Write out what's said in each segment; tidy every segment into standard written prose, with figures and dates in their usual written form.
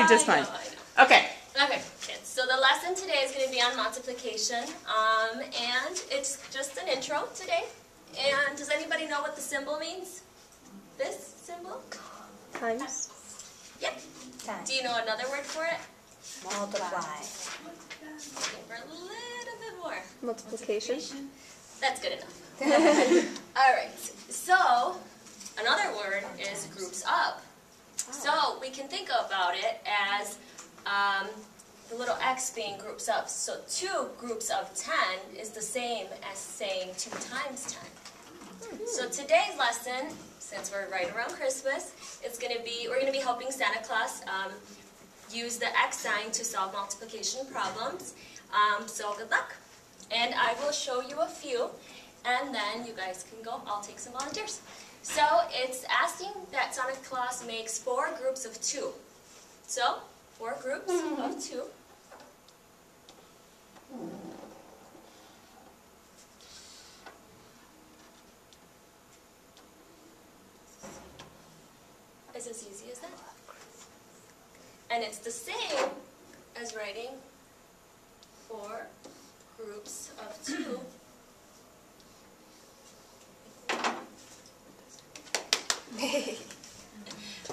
be just fine. I know. Okay. Okay, kids. So the lesson today is going to be on multiplication, and it's just an intro today. And does anybody know what the symbol means? This symbol? Times. Yep. Times. Do you know another word for it? Multiply. Looking for a little bit more. Multiplication. That's good enough. All right. So another word is groups up. So we can think about it as the little x being groups up. So 2 groups of 10 is the same as saying 2 times 10. So today's lesson, since we're right around Christmas, we're going to be helping Santa Claus use the x sign to solve multiplication problems. So good luck. And I will show you a few, and then you guys can go. I'll take some volunteers. So it's asking that Santa Claus makes 4 groups of 2. So 4 groups of 2. It's as easy as that. And it's the same as writing 4 groups of 2.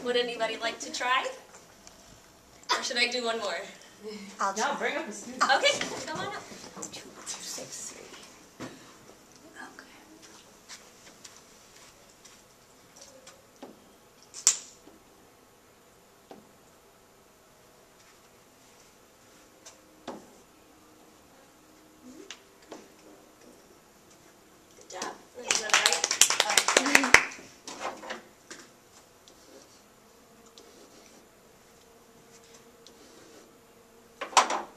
Would anybody like to try? Or should I do one more? I'll try. No, bring up a student. Okay, come on up. 2, 6, 3. Okay. Good job. Is that right?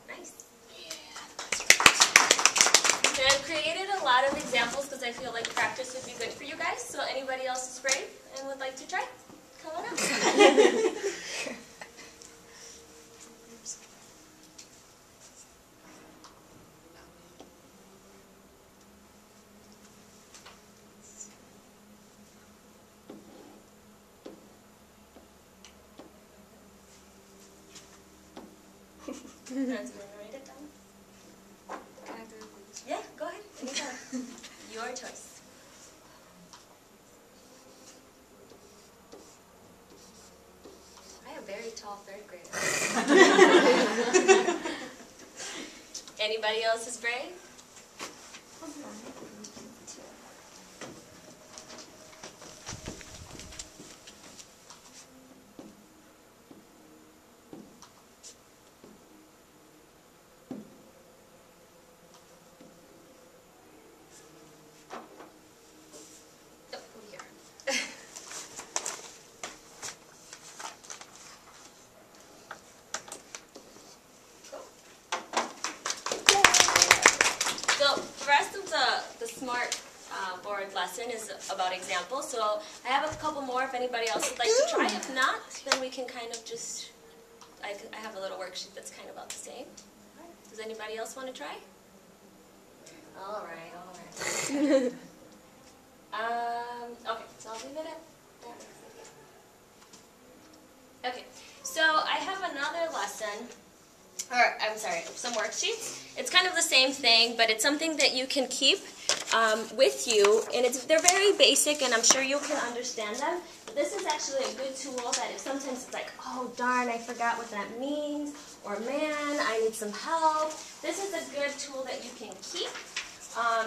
Nice. And I've created a lot of examples because I feel like practice would be good for you guys. So anybody else is brave and would like to try? Come on up. Friends, you want to write it down? Can I do it? Yeah, go ahead. Anytime. Your choice. I have very tall 3rd graders. Anybody else is brave? Oh, over here. Cool. So the rest of the SMART board lesson is about examples. So I have a couple more if anybody else would like to try. If not, then we can kind of just, I have a little worksheet that's kind of about the same. Does anybody else want to try? All right, all right. Okay, so I'll leave it at that. Okay, so I have another lesson, or I'm sorry, some worksheets. It's kind of the same thing, but it's something that you can keep with you, and they're very basic, and I'm sure you can understand them. But this is actually a good tool that if sometimes it's like, oh darn, I forgot what that means, or man, I need some help. This is a good tool that you can keep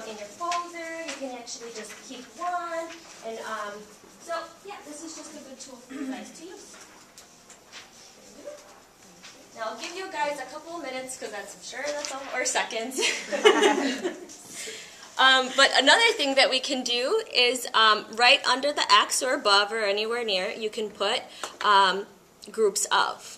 in your folder. You can actually just keep one, and so yeah, this is just a good tool for you guys to use. Now I'll give you guys a couple of minutes because I'm sure that's all, or seconds. But another thing that we can do is right under the X or above or anywhere near, you can put groups of.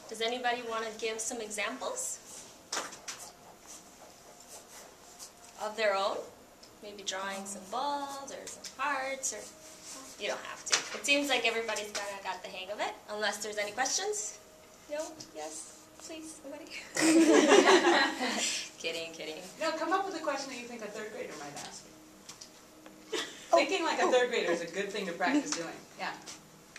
Does anybody want to give some examples of their own? Maybe drawing some balls or some hearts, or you don't have to. It seems like everybody's kind of got the hang of it, unless there's any questions. No? Yes? Please, somebody? Kidding. No, come up with a question that you think a third grader might ask you. Thinking like a third grader is a good thing to practice doing. Yeah.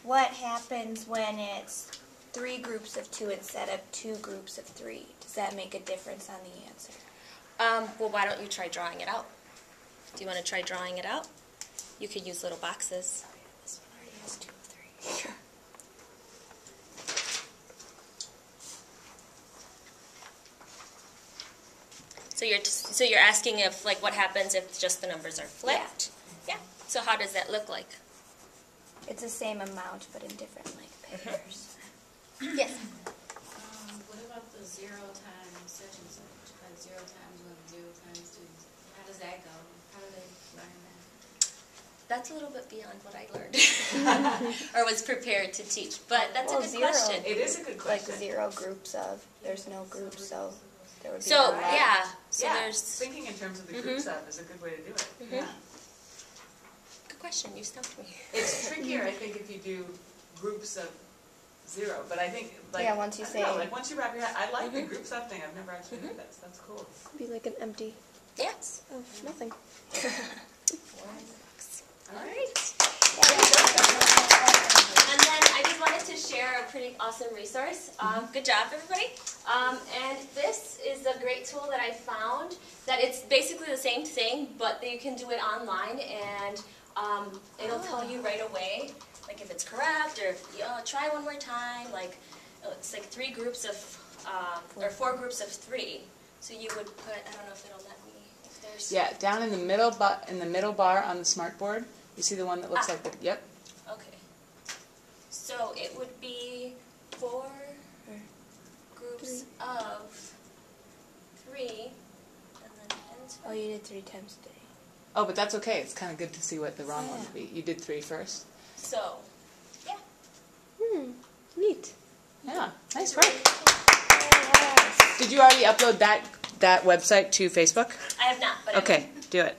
What happens when it's 3 groups of 2 instead of 2 groups of 3? Does that make a difference on the answer? Well, why don't you try drawing it out? Do you want to try drawing it out? You could use little boxes. This one already has 2 of 3. Sure. So you're asking if, like, what happens if just the numbers are flipped? Yeah. So how does that look like? It's the same amount, but in different pairs. Yes. What about the 0 times such and such? Like 0 times 1, 0 times 2. How does that go? How do they learn that? That's a little bit beyond what I learned or was prepared to teach, but that's a good question. It is a good question. Like 0 groups of, there's no groups, so there would be So, no- yeah. So yeah, there's... thinking in terms of the groups up is a good way to do it. Yeah. Good question. You stumped me. It's trickier, I think, if you do groups of 0, but I think, like, Yeah, once you I don't know, say- like, once you wrap your head, I like the groups up thing. I've never actually heard that, so that's cool. Be like an empty Yes. of nothing. All right. And then I just wanted to share a pretty awesome resource. Good job, everybody. And this is a great tool that I found that it's basically the same thing, but you can do it online, and it'll tell you right away, like if it's correct, or if you try one more time. Like it's like 3 groups of, or 4 groups of 3. So you would put, I don't know if it'll let me, if there's... Yeah, down in the middle bar on the smart board, you see the one that looks like the, yep. Okay. So it would be 4 groups of 3, and then enter. Oh, you did 3 times 3. Oh, but that's okay. It's kind of good to see what the wrong one would be. You did 3 first. So, yeah. Neat. Yeah, nice work. Yes. Did you already upload that website to Facebook? I have not, but I will. Okay, do it.